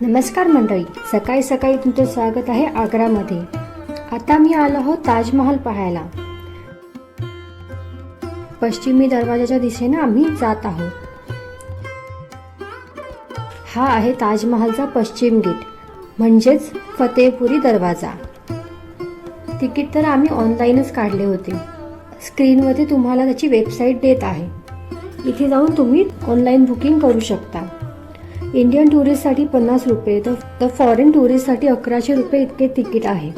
नमस्कार मंडळी, सकाळी सकाळी तुमचं स्वागत आहे आग्रामध्ये. आता मी आलो आहोत ताजमहल पाहायला. पश्चिमी दरवाजाच्या दिशेने आम्ही जात आहोत. हा आहे ताजमहलचा पश्चिम गेट, म्हणजेच फतेहपुरी दरवाजा. तिकीट तर आम्ही ऑनलाईनच काढले होते. स्क्रीनमध्ये तुम्हाला त्याची वेबसाईट देत आहे. इथे जाऊन तुम्ही ऑनलाईन बुकिंग करू शकता. इंडियन टुरिस्टसाठी 50 रुपये तर फॉरेन टुरिस्टसाठी 1100 रुपये इतके तिकीट आहे.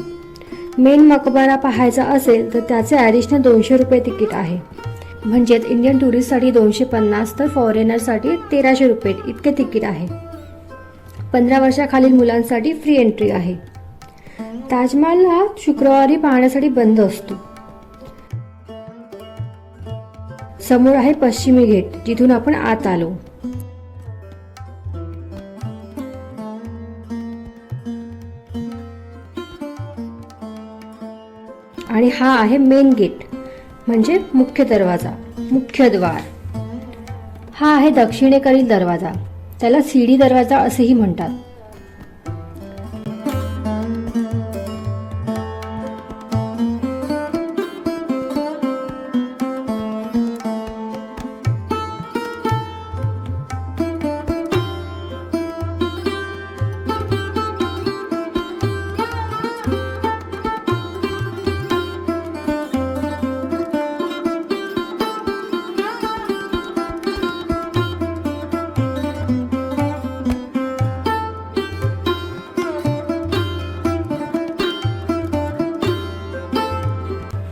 मेन मकबरा पाहायचा असेल तर त्याचे ॲडिशनल 200 रुपये तिकीट आहे. म्हणजेच इंडियन टुरिस्टसाठी 250 तर फॉरेनरसाठी 1300 रुपये इतके तिकीट आहे. 15 वर्षाखालील मुलांसाठी फ्री एंट्री आहे. ताजमहल हा शुक्रवारी पाहण्यासाठी बंद असतो. समोर आहे पश्चिमी गेट, जिथून आपण आत आलो. आणि हा आहे मेन गेट, म्हणजे मुख्य दरवाजा, मुख्य द्वार. हा आहे दक्षिणेकडील दरवाजा, त्याला सीडी दरवाजा असेही म्हणतात.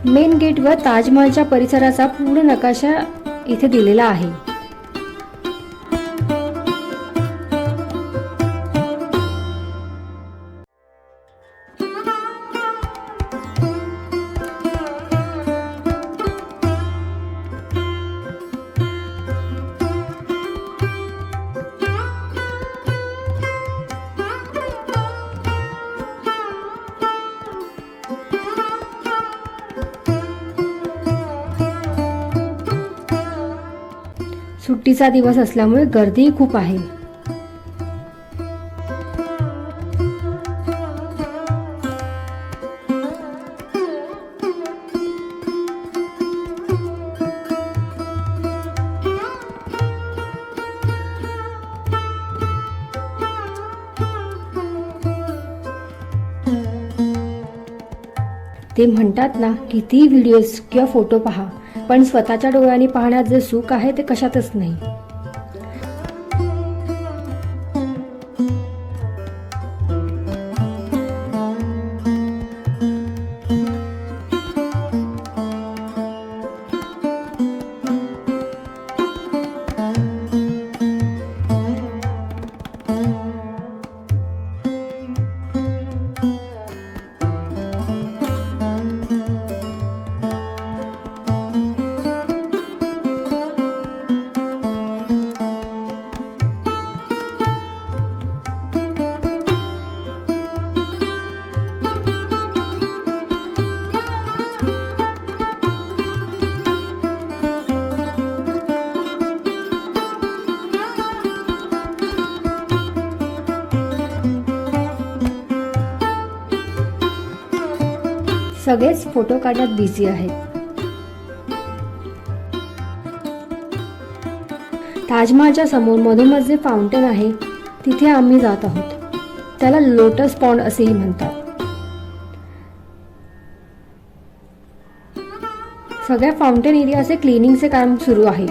मेन गेटवर ताजमहलच्या परिसराचा पूर्ण नकाशा इथे दिलेला आहे. सुट्टीचा दिवस असल्यामुळे गर्दीही खूप आहे. ते म्हणतात ना, किती व्हिडिओज किंवा फोटो पहा, पण स्वतःच्या डोळ्यांनी पाहण्यात जे सुख आहे ते कशातच नाही. सगळेच फोटो काढण्यात बिझी आहेत. ताजमहलच्या समोर मधोमध जे फाउंटन आहे तिथे आम्ही जात आहोत. त्याला लोटस पॉन्ड असेही म्हणतात. सगळ्या फाउंटन एरियाचे क्लिनिंगचे काम सुरू आहे.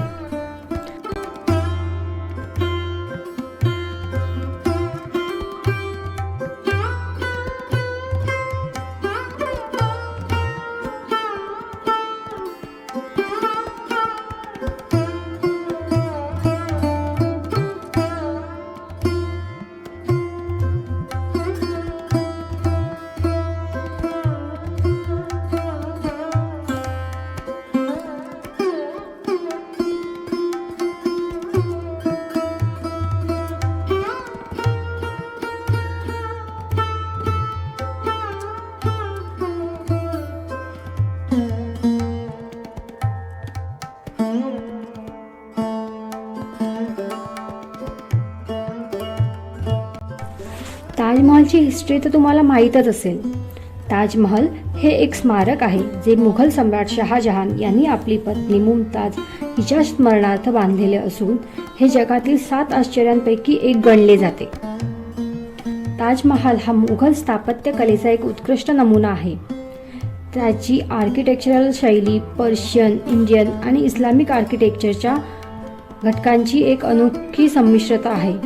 ताजमहलची हिस्ट्री तर तुम्हाला माहीतच असेल. ताजमहल हे एक स्मारक आहे जे मुघल सम्राट शहाजहान यांनी आपली पत्नी मुमताज हिच्या स्मरणार्थ बांधलेले असून हे जगातील 7 आश्चर्यांपैकी एक गणले जाते. ताजमहाल हा मुघल स्थापत्य कलेचा एक उत्कृष्ट नमुना आहे. त्याची आर्किटेक्चरल शैली पर्शियन, इंडियन आणि इस्लामिक आर्किटेक्चरच्या घटकांची एक अनोखी संमिश्रता आहे.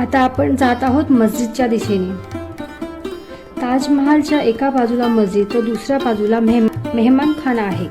आता आपण जात आहोत मस्जिदच्या दिशेने. ताजमहालच्या एका बाजूला मस्जिद तर दुसऱ्या बाजूला मेहमानखाना आहे.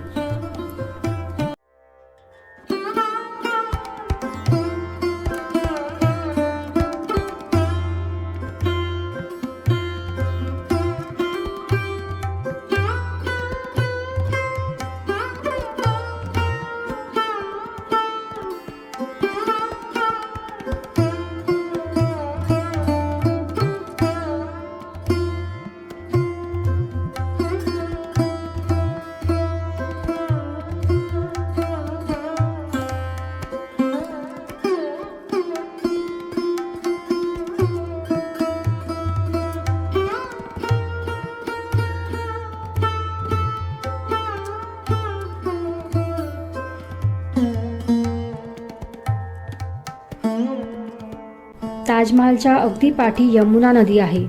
ताजमहालच्या अगदी पाठी यमुना नदी आहे.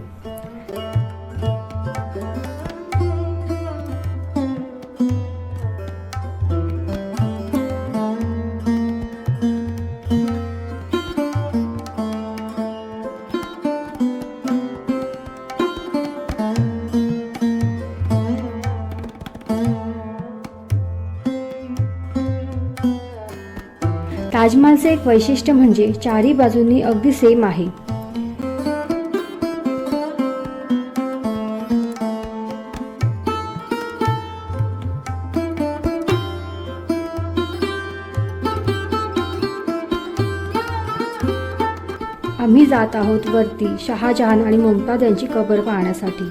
ताजमहालचे एक वैशिष्ट्य म्हणजे चारी बाजूंनी अगदी सेम आहे. आम्ही जात आहोत वरती शहाजहान आणि मुमताज यांची कबर पाहण्यासाठी.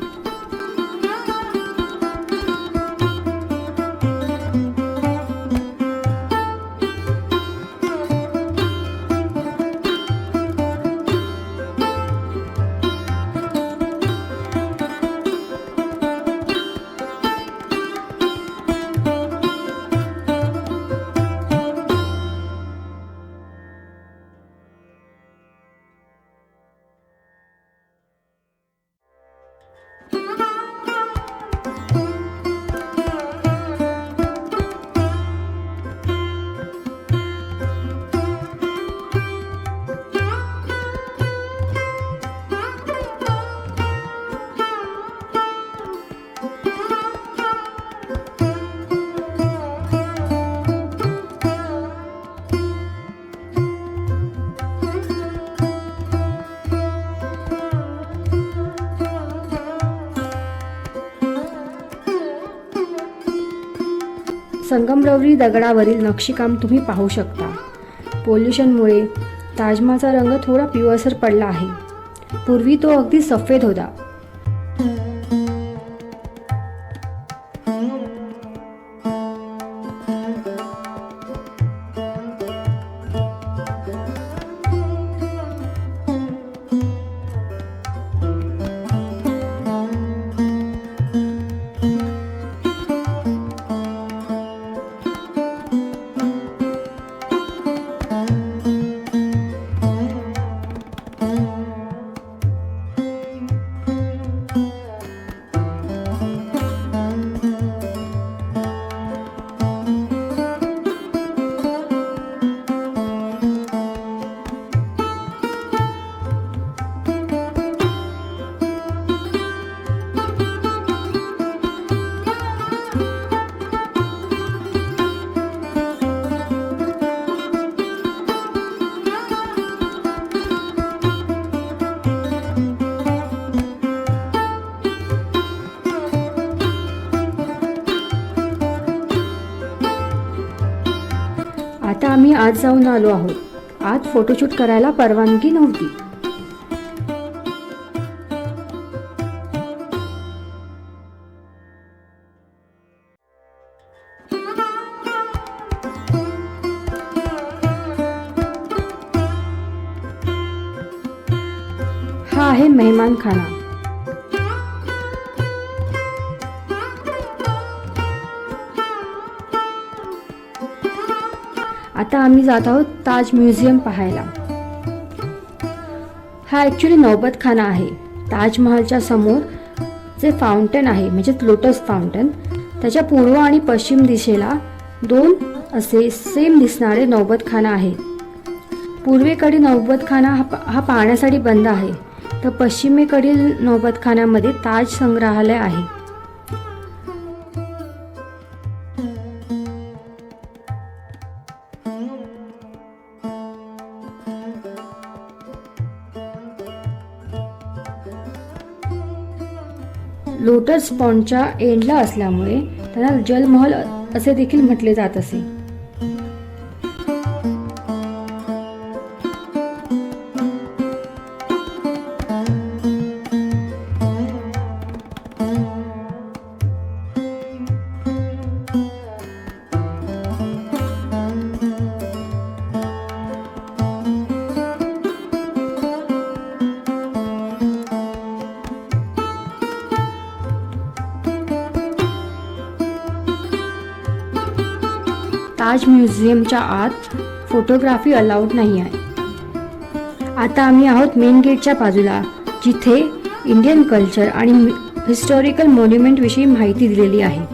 संगमरवरी दगडावरील नक्षीकाम तुम्ही पाहू शकता. पोल्युशनमुळे ताजमहालचा रंग थोडा पिवळसर पडला आहे. पूर्वी तो अगदी सफेद होता. आम्ही आत जाऊन आलो आहोत. आत फोटोशूट करायला परवानगी नव्हती. हा आहे मेहमानखाना. आता आम्ही जात आहोत ताज म्युझियम पाहायला. हा ॲक्च्युली नौबतखाना आहे. ताजमहालच्या समोर जे फाउंटन आहे म्हणजे लोटस फाउंटन, त्याच्या पूर्व आणि पश्चिम दिशेला 2 असे सेम दिसणारे नौबतखाना आहे. पूर्वेकडील नौबतखाना हा पाहण्यासाठी बंद आहे, तर पश्चिमेकडील नौबतखान्यामध्ये ताज संग्रहालय आहे. लोटस पॉन्डच्या एंडला असल्यामुळे त्याला जलमहल असे देखील म्हटले जात असे. ताज म्युझियमच्या आत फोटोग्राफी अलाउड नाही आहे. आता आम्ही आहोत मेन गेटच्या बाजूला, जिथे इंडियन कल्चर आणि हिस्टॉरिकल मॉन्युमेंट विषयी माहिती दिलेली आहे.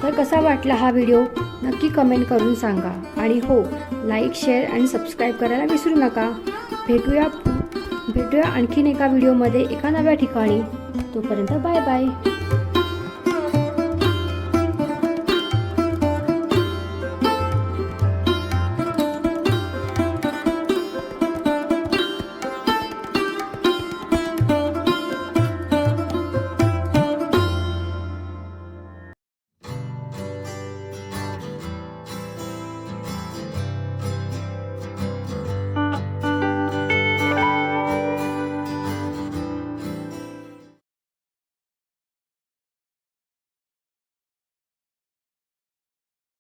तर कसा वाटला हा व्हिडिओ नक्की कमेंट करून सांगा. आणि हो, लाईक, शेअर आणि सबस्क्राईब करायला विसरू नका. भेटूया आणखीन एका व्हिडिओमध्ये एका नव्या ठिकाणी. तोपर्यंत बाय बाय.